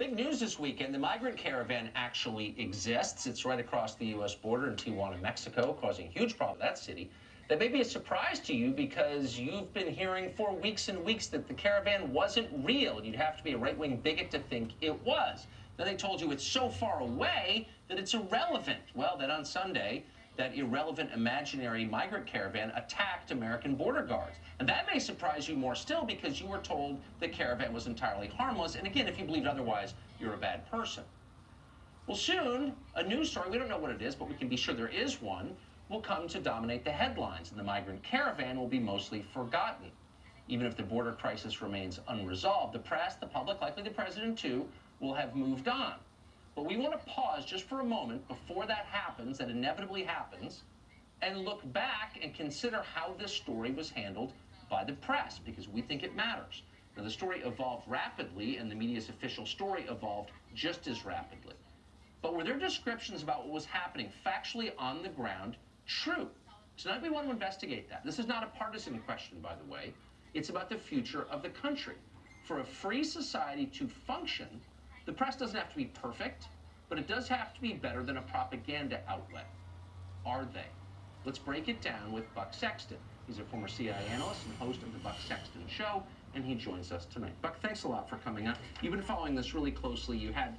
Big news this weekend. The migrant caravan actually exists. It's right across the U.S. border in Tijuana, Mexico, causing huge problems in that city. That may be a surprise to you because you've been hearing for weeks and weeks that the caravan wasn't real, and you'd have to be a right-wing bigot to think it was. Then they told you it's so far away that it's irrelevant. Well, then on Sunday, that irrelevant imaginary migrant caravan attacked American border guards. And that may surprise you more still because you were told the caravan was entirely harmless. And again, if you believed otherwise, you're a bad person. Well, soon, a news story, we don't know what it is, but we can be sure there is one, will come to dominate the headlines, and the migrant caravan will be mostly forgotten. Even if the border crisis remains unresolved, the press, the public, likely the president too, will have moved on. But we want to pause just for a moment before that happens, that inevitably happens, and look back and consider how this story was handled by the press, because we think it matters. Now, the story evolved rapidly, and the media's official story evolved just as rapidly. But were their descriptions about what was happening factually on the ground true? Tonight we want to investigate that. This is not a partisan question, by the way. It's about the future of the country. For a free society to function, the press doesn't have to be perfect, but it does have to be better than a propaganda outlet. Are they? Let's break it down with Buck Sexton. He's a former CIA analyst and host of the Buck Sexton Show, and he joins us tonight. Buck, thanks a lot for coming on. You've been following this really closely. You had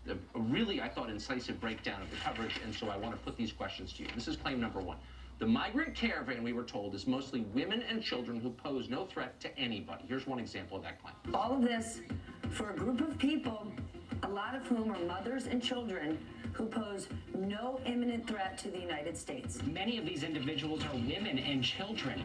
a really, I thought, incisive breakdown of the coverage, and so I want to put these questions to you. This is claim number one. The migrant caravan, we were told, is mostly women and children who pose no threat to anybody. Here's one example of that claim. All of this for a group of people, a lot of whom are mothers and children who pose no imminent threat to the United States. Many of these individuals are women and children.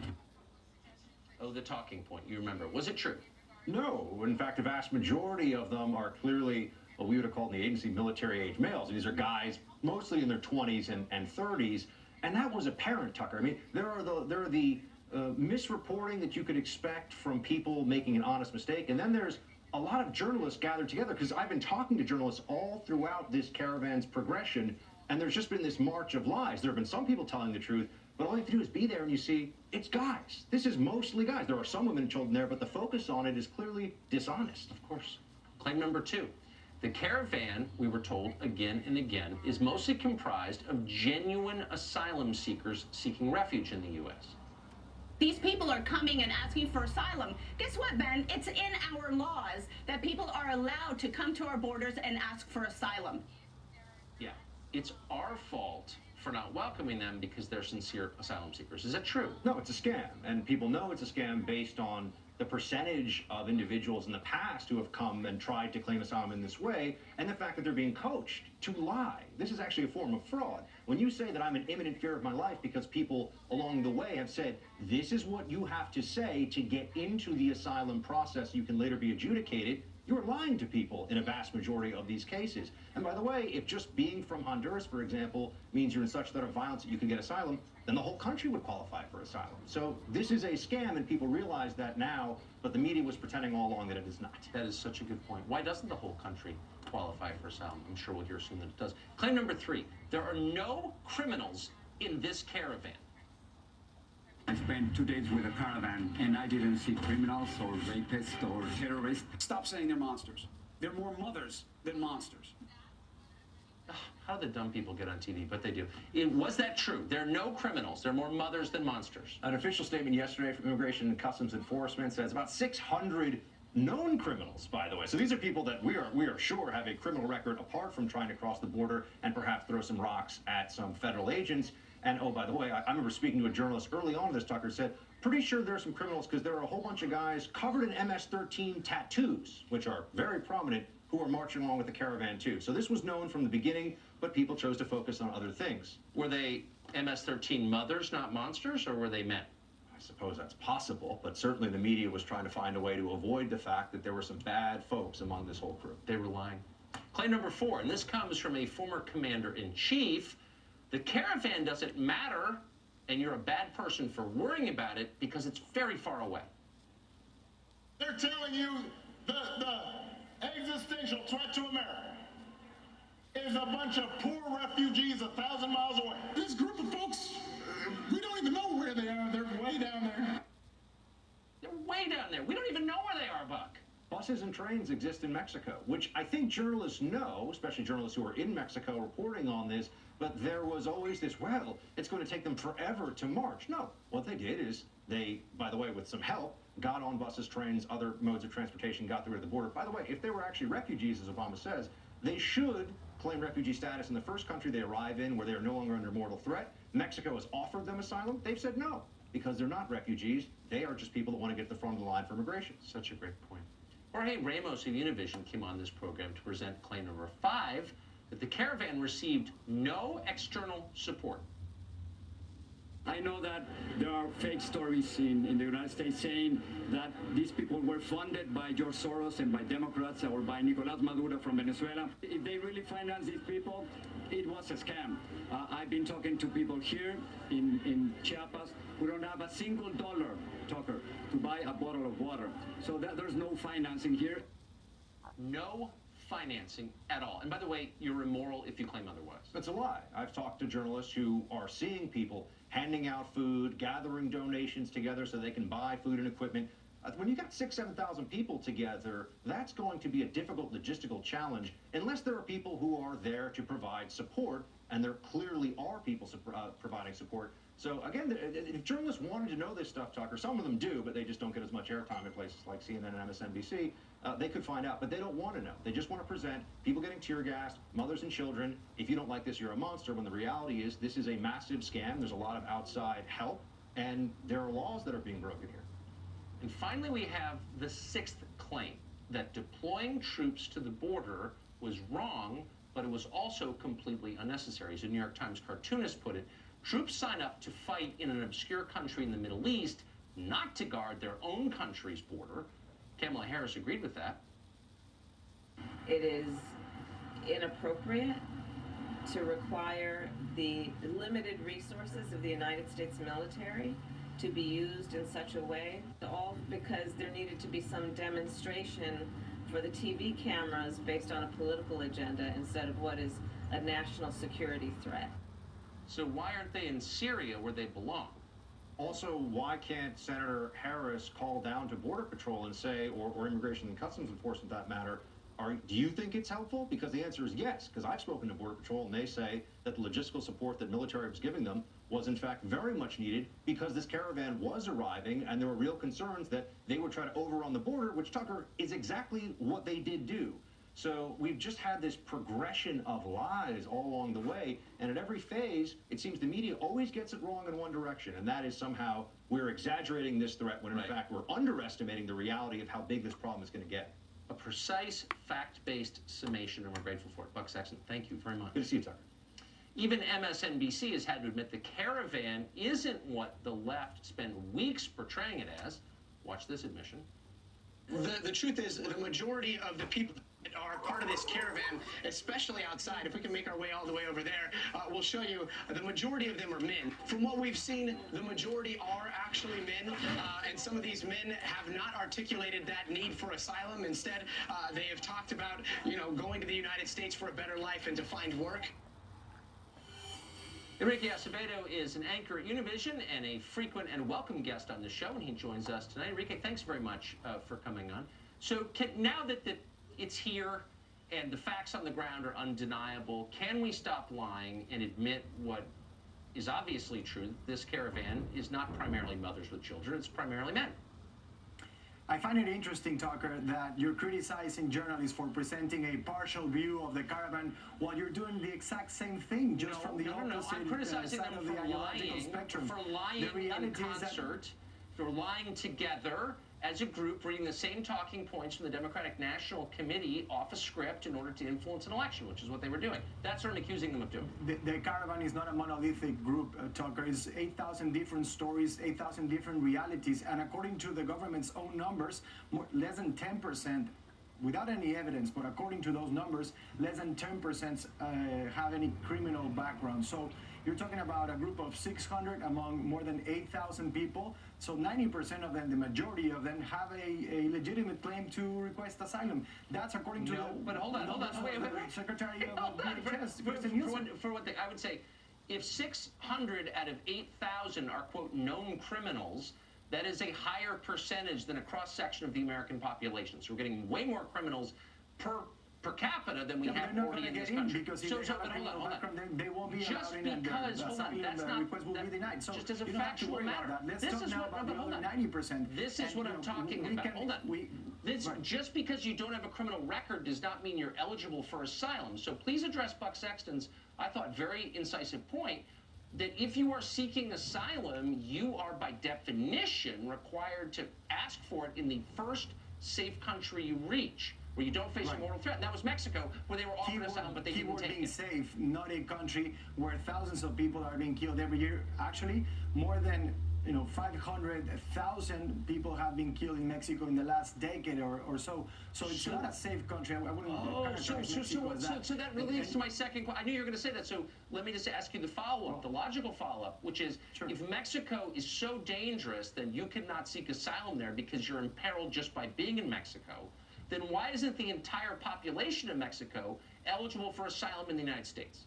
Oh, the talking point, you remember. Was it true? No. In fact, a vast majority of them are clearly what we would have called in the agency military-age males. These are guys mostly in their 20s and 30s, and that was apparent, Tucker. I mean, there are the misreporting that you could expect from people making an honest mistake, and then there's a lot of journalists gathered together, because I've been talking to journalists all throughout this caravan's progression, and there's just been this march of lies. There have been some people telling the truth, but all you have to do is be there and you see it's guys. This is mostly guys. There are some women and children there, but the focus on it is clearly dishonest. Of course. Claim number two. The caravan, we were told again and again, is mostly comprised of genuine asylum seekers seeking refuge in the U.S. These people are coming and asking for asylum. Guess what, Ben? It's in our laws that people are allowed to come to our borders and ask for asylum. Yeah, it's our fault for not welcoming them because they're sincere asylum seekers. Is that true? No, it's a scam, and people know it's a scam based on the percentage of individuals in the past who have come and tried to claim asylum in this way, and the fact that they're being coached to lie. This is actually a form of fraud. When you say that I'm in imminent fear of my life because people along the way have said, this is what you have to say to get into the asylum process, you can later be adjudicated, you're lying to people in a vast majority of these cases. And by the way, if just being from Honduras, for example, means you're in such threat of violence that you can get asylum, then the whole country would qualify for asylum. So this is a scam, and people realize that now, but the media was pretending all along that it is not. That is such a good point. Why doesn't the whole country qualify for asylum? I'm sure we'll hear soon that it does. Claim number three. There are no criminals in this caravan. I spent 2 days with a caravan, and I didn't see criminals or rapists or terrorists. Stop saying they're monsters. They're more mothers than monsters. How do the dumb people get on TV? But they do. Was that true? There are no criminals. They're more mothers than monsters. An official statement yesterday from Immigration and Customs Enforcement says about 600 known criminals, by the way. So these are people that we are sure have a criminal record apart from trying to cross the border and perhaps throw some rocks at some federal agents. And oh, by the way, I remember speaking to a journalist early on in this, Tucker, said, pretty sure there are some criminals because there are a whole bunch of guys covered in MS-13 tattoos, which are very prominent, who are marching along with the caravan too. So this was known from the beginning, but people chose to focus on other things. Were they MS-13 mothers, not monsters, or were they men? I suppose that's possible, but certainly the media was trying to find a way to avoid the fact that there were some bad folks among this whole crew. They were lying. Claim number four, and this comes from a former commander-in-chief. The caravan doesn't matter, and you're a bad person for worrying about it because it's very far away. They're telling you the existential threat to America is a bunch of poor refugees 1,000 miles away. This group of folks, we don't even know where they are. They're way down there. They're way down there. We don't even know where they are, Buck. Buses and trains exist in Mexico, which I think journalists know, especially journalists who are in Mexico reporting on this, but there was always this, well, it's going to take them forever to march. No, what they did is they, by the way, with some help, got on buses, trains, other modes of transportation, got through to the border. By the way, if they were actually refugees, as Obama says, they should claim refugee status in the first country they arrive in where they are no longer under mortal threat. Mexico has offered them asylum. They've said no, because they're not refugees. They are just people that want to get to the front of the line for immigration. Such a great point. Jorge Ramos of Univision came on this program to present claim number 5, that the Caravan received no external support. I know that there are fake stories in the United States saying that these people were funded by George Soros and by Democrats or by Nicolás Maduro from Venezuela. If they really finance these people, it was a scam. I've been talking to people here in Chiapas who don't have a single dollar, Tucker, to buy a bottle of water. So there's no financing here. No financing at all. And by the way, you're immoral if you claim otherwise. That's a lie. I've talked to journalists who are seeing people handing out food, gathering donations together so they can buy food and equipment. When you got 6,000 to 7,000 people together, that's going to be a difficult logistical challenge unless there are people who are there to provide support, and there clearly are people providing support. So again, if journalists wanted to know this stuff, Tucker, some of them do, but they just don't get as much airtime in places like CNN and MSNBC. They could find out, but they don't want to know. They just want to present people getting tear gassed, mothers and children. If you don't like this, you're a monster, when the reality is this is a massive scam. There's a lot of outside help, and there are laws that are being broken here. And finally, we have the 6th claim, that deploying troops to the border was wrong, but it was also completely unnecessary. As a New York Times cartoonist put it, troops sign up to fight in an obscure country in the Middle East, not to guard their own country's border. Kamala Harris agreed with that. It is inappropriate to require the limited resources of the United States military to be used in such a way, all because there needed to be some demonstration for the TV cameras based on a political agenda instead of what is a national security threat. So why aren't they in Syria where they belong? Also, why can't Senator Harris call down to Border Patrol and say, or Immigration and Customs Enforcement, that matter, do you think it's helpful? Because the answer is yes, because I've spoken to Border Patrol and they say that the logistical support that military was giving them was in fact very much needed because this caravan was arriving and there were real concerns that they would try to overrun the border, which, Tucker, is exactly what they did do. So we've just had this progression of lies all along the way, and at every phase, it seems the media always gets it wrong in one direction, and that is somehow we're exaggerating this threat when in fact we're underestimating the reality of how big this problem is going to get. A precise, fact-based summation, and we're grateful for it. Buck Sexton, thank you very much. Good to see you, Tucker. Even MSNBC has had to admit the Caravan isn't what the left spent weeks portraying it as. Watch this admission. The truth is, the majority of the people that are part of this caravan, especially outside, if we can make our way all the way over there, we'll show you the majority of them are men. From what we've seen, the majority are actually men, and some of these men have not articulated that need for asylum. Instead, they have talked about, going to the United States for a better life and to find work. Enrique Acevedo is an anchor at Univision and a frequent and welcome guest on the show, and he joins us tonight. Enrique, thanks very much for coming on. So now that it's here and the facts on the ground are undeniable, can we stop lying and admit what is obviously true? This caravan is not primarily mothers with children, it's primarily men. I find it interesting, Tucker, that you're criticizing journalists for presenting a partial view of the caravan while you're doing the exact same thing, just from the opposite I'm criticizing side them of the ideological spectrum. For lying in concert, for lying together as a group, reading the same talking points from the Democratic National Committee off a script in order to influence an election, which is what they were doing. That's what I'm accusing them of doing. The Caravan is not a monolithic group, Tucker. It's 8,000 different stories, 8,000 different realities, and according to the government's own numbers, less than 10%, without any evidence, but according to those numbers, less than 10% have any criminal background. So you're talking about a group of 600 among more than 8,000 people. So 90% of them, the majority of them, have a legitimate claim to request asylum. That's according to but hold on. Wait. Secretary of DHS. For one thing, I would say, if 600 out of 8,000 are, quote, known criminals, That is a higher percentage than a cross-section of the American population. So we're getting way more criminals per capita than we have already in this country. Because if they won't be just allowed in, because, hold on, that's not, request will be denied. So just as a you don't have to factual worry matter. about that. Let's This talk is now what, about no, the but hold other on. 90%. This is what I'm talking about. Hold on. Right. Just because you don't have a criminal record does not mean you're eligible for asylum. So please address Buck Sexton's, I thought, very incisive point that if you are seeking asylum, you are by definition required to ask for it in the first safe country you reach, where you don't face a mortal threat. And that was Mexico, where they were offered asylum, but they didn't take being it. safe, not a country where thousands of people are being killed every year. Actually, more than 500,000 people have been killed in Mexico in the last decade or so. So it's not a safe country. I wouldn't characterize Mexico as that. So that relates to my second question. I knew you were going to say that. So let me just ask you the follow-up, the logical follow-up, which is if Mexico is so dangerous, then you cannot seek asylum there because you're imperiled just by being in Mexico. Then why isn't the entire population of Mexico eligible for asylum in the United States?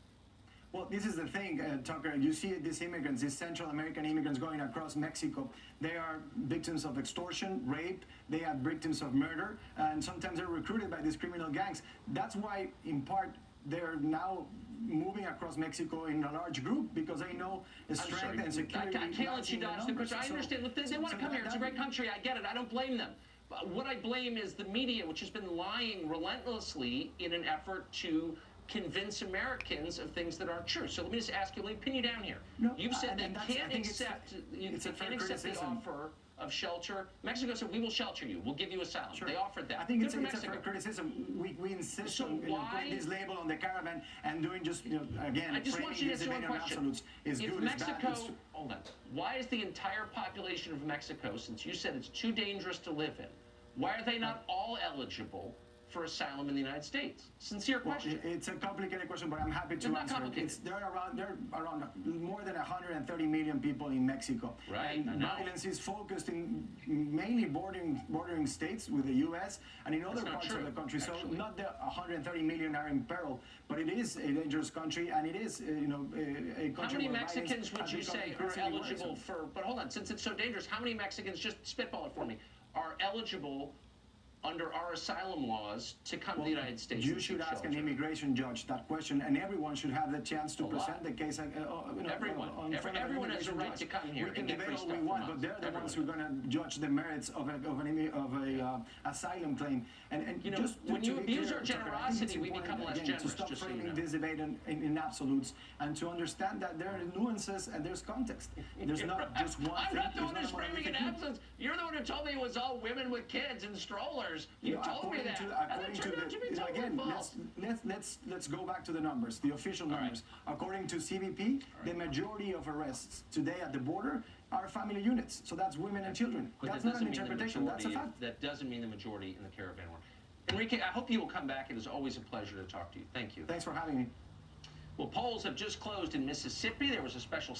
Well, this is the thing, Tucker. You see these immigrants, these Central American immigrants going across Mexico. They are victims of extortion, rape. They are victims of murder, and sometimes they're recruited by these criminal gangs. That's why, in part, they're now moving across Mexico in a large group because they know the strength and security. I can't let you dodge the question. I understand. Look, they want to come here. It's a great country. I get it. I don't blame them. What I blame is the media, which has been lying relentlessly in an effort to convince Americans of things that aren't true. So let me just ask you, let me pin you down here. You've said they can't accept the offer of shelter. Mexico said, we will shelter you. We'll give you asylum. They offered that. I think it's a fair criticism. We insist on putting this label on the Caravan and doing just, again, I just want you to answer one question. Is if good, Mexico, is bad, hold on, why is the entire population of Mexico, since you said it's too dangerous to live in, why are they not all eligible for asylum in the United States? Sincere question. It's a complicated question, but I'm happy to answer it. There are around more than 130 million people in Mexico. Right, and violence is focused in mainly bordering states with the U.S. and in other parts of the country. So not the 130 million are in peril, but it is a dangerous country, and it is, a country. How many Mexicans would you say are eligible for? But hold on, since it's so dangerous, how many Mexicans, just spitball it for me, are eligible under our asylum laws to come to the United States? You should ask an immigration judge that question, and everyone should have the chance to present the case. Everyone has a right to come here. We can debate all we want, but they're the ones who are going to judge the merits of an asylum claim. And just when you abuse our generosity, we become less generous. To stop framing this debate in absolutes, and to understand that there are nuances and there's context. There's not just one thing. I'm not the one who's framing in absolutes. You're the one who told me it was all women with kids and strollers. You told me that. Let's go back to the numbers, the official numbers. According to CBP, the majority of arrests today at the border are family units. So that's women and children. That's not an interpretation. That's a fact. That doesn't mean the majority in the Caravan war. Enrique, I hope you will come back. It is always a pleasure to talk to you. Thank you. Thanks for having me. Well, polls have just closed in Mississippi. There was a special